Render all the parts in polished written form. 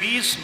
20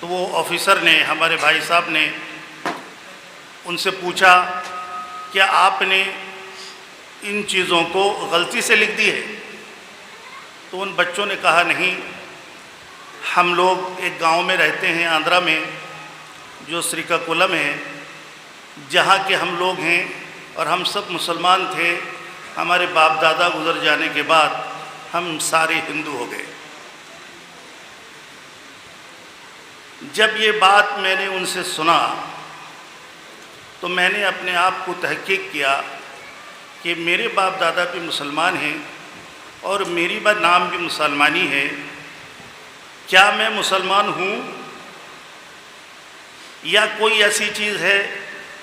تو وہ آفیسر نے، ہمارے بھائی صاحب نے ان سے پوچھا کیا آپ نے ان چیزوں کو غلطی سے لکھ دی ہے؟ تو ان بچوں نے کہا نہیں، ہم لوگ ایک گاؤں میں رہتے ہیں آندھرا میں جو سریکاکولم ہے، جہاں کے ہم لوگ ہیں اور ہم سب مسلمان تھے۔ ہمارے باپ دادا گزر جانے کے بعد ہم سارے ہندو ہو گئے۔ جب یہ بات میں نے ان سے سنا تو میں نے اپنے آپ کو تحقیق کیا کہ میرے باپ دادا بھی مسلمان ہیں اور میری نام بھی مسلمانی ہے، کیا میں مسلمان ہوں یا کوئی ایسی چیز ہے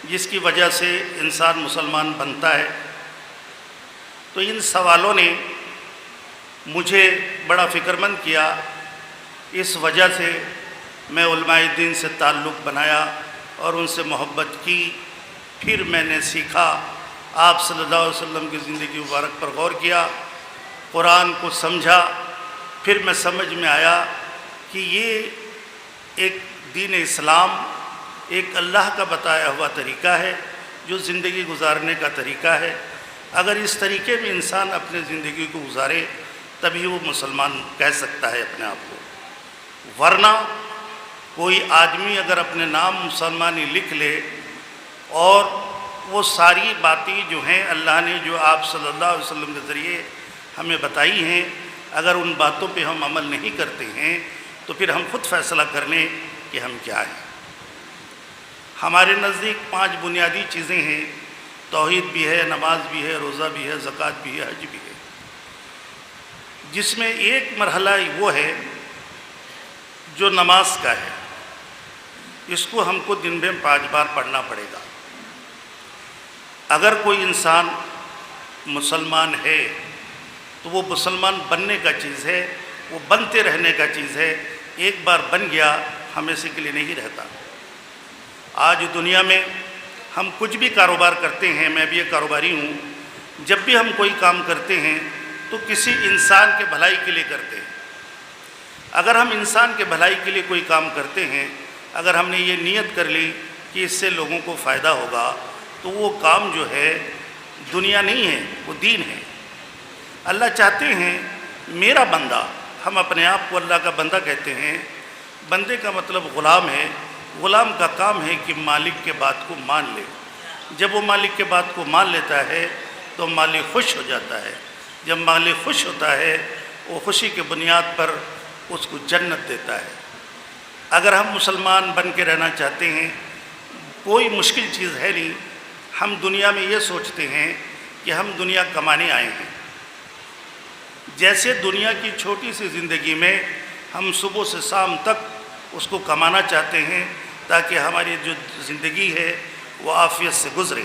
جس کی وجہ سے انسان مسلمان بنتا ہے؟ تو ان سوالوں نے مجھے بڑا فکر مند کیا۔ اس وجہ سے میں علماء دین سے تعلق بنایا اور ان سے محبت کی۔ پھر میں نے سیکھا، آپ صلی اللہ علیہ وسلم کی زندگی مبارک پر غور کیا، قرآن کو سمجھا۔ پھر میں سمجھ میں آیا کہ یہ ایک دین اسلام ایک اللہ کا بتایا ہوا طریقہ ہے جو زندگی گزارنے کا طریقہ ہے۔ اگر اس طریقے میں انسان اپنے زندگی کو گزارے تبھی وہ مسلمان کہہ سکتا ہے اپنے آپ کو، ورنہ کوئی آدمی اگر اپنے نام مسلمانی لکھ لے اور وہ ساری باتیں جو ہیں اللہ نے جو آپ صلی اللہ علیہ وسلم کے ذریعے ہمیں بتائی ہیں، اگر ان باتوں پہ ہم عمل نہیں کرتے ہیں تو پھر ہم خود فیصلہ کر لیں کہ ہم کیا ہیں۔ ہمارے نزدیک 5 بنیادی چیزیں ہیں، توحید بھی ہے، نماز بھی ہے، روزہ بھی ہے، زکوٰۃ بھی ہے، حج بھی ہے، جس میں ایک مرحلہ وہ ہے جو نماز کا ہے۔ اس کو ہم کو دن میں 5 بار پڑھنا پڑے گا۔ اگر کوئی انسان مسلمان ہے تو وہ مسلمان بننے کا چیز ہے، وہ بنتے رہنے کا چیز ہے۔ ایک بار بن گیا ہمیشہ کے لیے نہیں رہتا۔ آج دنیا میں ہم کچھ بھی کاروبار کرتے ہیں، میں بھی ایک کاروباری ہوں، جب بھی ہم کوئی کام کرتے ہیں تو کسی انسان کے بھلائی کے لیے کرتے ہیں۔ اگر ہم انسان کے بھلائی کے لیے کوئی کام کرتے ہیں، اگر ہم نے یہ نیت کر لی کہ اس سے لوگوں کو فائدہ ہوگا، تو وہ کام جو ہے دنیا نہیں ہے، وہ دین ہے۔ اللہ چاہتے ہیں میرا بندہ، ہم اپنے آپ کو اللہ کا بندہ کہتے ہیں۔ بندے کا مطلب غلام ہے۔ غلام کا کام ہے کہ مالک کے بات کو مان لے۔ جب وہ مالک کے بات کو مان لیتا ہے تو مالک خوش ہو جاتا ہے۔ جب مالک خوش ہوتا ہے، وہ خوشی کے بنیاد پر اس کو جنت دیتا ہے۔ اگر ہم مسلمان بن کے رہنا چاہتے ہیں، کوئی مشکل چیز ہے نہیں۔ ہم دنیا میں یہ سوچتے ہیں کہ ہم دنیا کمانے آئے ہیں۔ جیسے دنیا کی چھوٹی سی زندگی میں ہم صبح سے شام تک اس کو کمانا چاہتے ہیں تاکہ ہماری جو زندگی ہے وہ عافیت سے گزرے،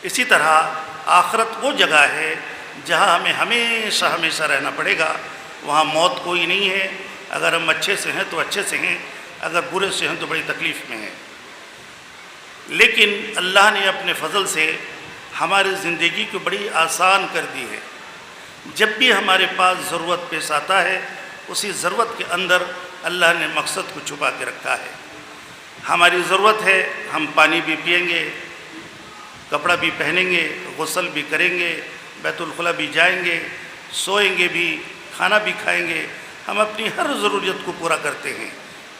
اسی طرح آخرت وہ جگہ ہے جہاں ہمیں ہمیشہ ہمیشہ رہنا پڑے گا۔ وہاں موت کوئی نہیں ہے۔ اگر ہم اچھے سے ہیں تو اچھے سے ہیں، اگر برے سے ہیں تو بڑی تکلیف میں ہیں۔ لیکن اللہ نے اپنے فضل سے ہماری زندگی کو بڑی آسان کر دی ہے۔ جب بھی ہمارے پاس ضرورت پیش آتا ہے، اسی ضرورت کے اندر اللہ نے مقصد کو چھپا کے رکھا ہے۔ ہماری ضرورت ہے، ہم پانی بھی پئیں گے، کپڑا بھی پہنیں گے، غسل بھی کریں گے، بیت الخلا بھی جائیں گے، سوئیں گے بھی، کھانا بھی کھائیں گے۔ ہم اپنی ہر ضرورت کو پورا کرتے ہیں۔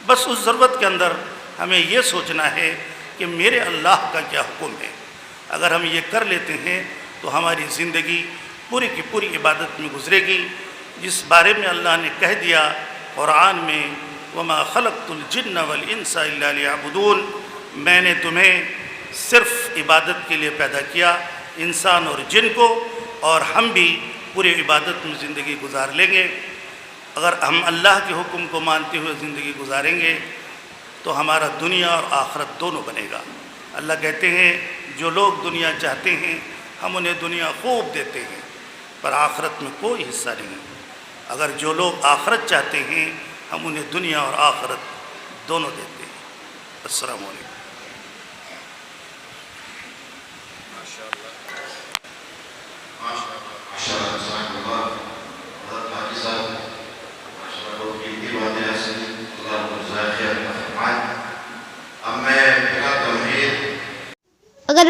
بس اس ضرورت کے اندر ہمیں یہ سوچنا ہے کہ میرے اللہ کا کیا حکم ہے۔ اگر ہم یہ کر لیتے ہیں تو ہماری زندگی پوری کی پوری عبادت میں گزرے گی، جس بارے میں اللہ نے کہہ دیا قرآن میں، وَمَا خَلَقْتُ الْجِنَّ وَالْإِنسَ إِلَّا لِيَعْبُدُونَ، میں نے تمہیں صرف عبادت کے لیے پیدا کیا، انسان اور جن کو، اور ہم بھی پوری عبادت میں زندگی گزار لیں گے۔ اگر ہم اللہ کے حکم کو مانتے ہوئے زندگی گزاریں گے تو ہمارا دنیا اور آخرت دونوں بنے گا۔ اللہ کہتے ہیں جو لوگ دنیا چاہتے ہیں ہم انہیں دنیا خوب دیتے ہیں، پر آخرت میں کوئی حصہ نہیں۔ اگر جو لوگ آخرت چاہتے ہیں ہم انہیں دنیا اور آخرت دونوں دیتے ہیں۔ السلام علیکم۔ اللہ